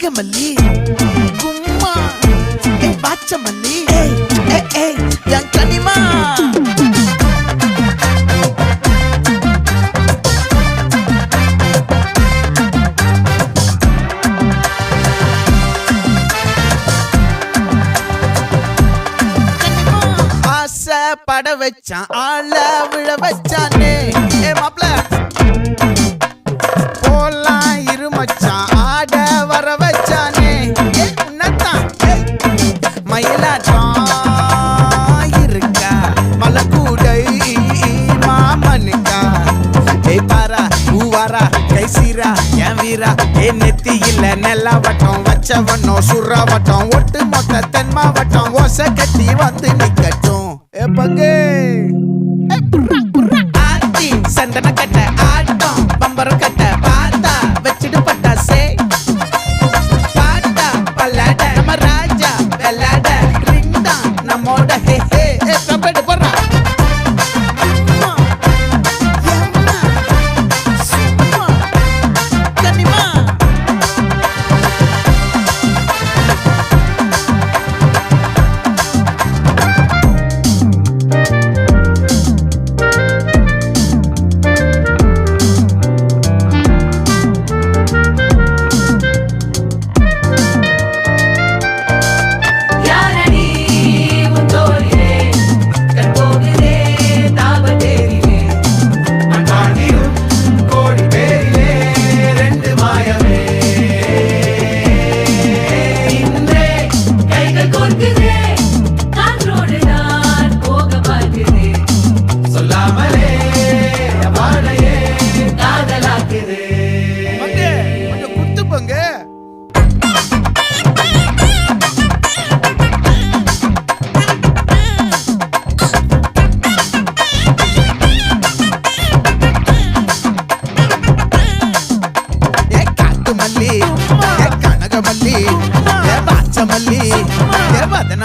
ராஜமல்லி கும்மா பாச்சமல்லி என் கனிமா பட வச்சான் ஆள விழ வச்சானே மாப்ள போலாம் இருமச்சான் ஆட வர வச்சானே உன்னத்தான் மயிலாட்டம் இருக்கா மலக்கூடை மாமனுக்கா பாரா பூவாரா கைசீரா என் வீரா நெத்தி இல்ல நெல்லாவட்டம் வச்சவண்ணம் சுறாவட்டம் ஒட்டு மொத்த தென் மாவட்டம் ஓசை கட்டி வந்து நிக்கட்டும் பங்கே ஆத்தி சந்தன கட்ட ஆட்டம் பம்பரம் கட்ட பாத்தா வச்சிடு பட்டாசே பாட்டா பல்லாட நம்ம ராஜா வெள்ளாட ரிங் தான் நம்மோட ஹே ஹே கபடி போறா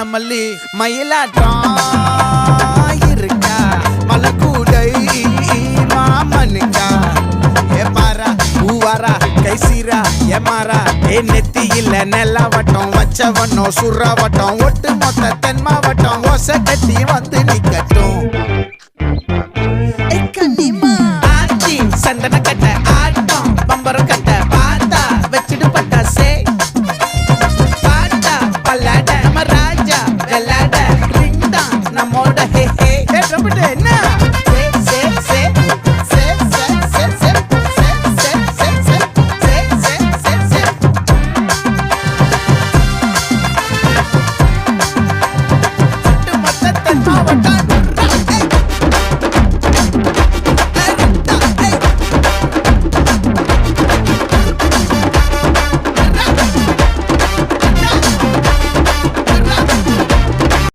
மல்லி மயிலாட்டம் இருக்கா மலக்கூடை மாமனுக்கா பாரா பூவாரா கைசீரா மாறா நெத்தி இல்ல நெல்லாவட்டம் வச்சவண்ணம் சுறாவட்டம் ஒட்டு மொத்த தென் மாவட்டம் ஓசை கட்டி வந்து நிக்கட்டும்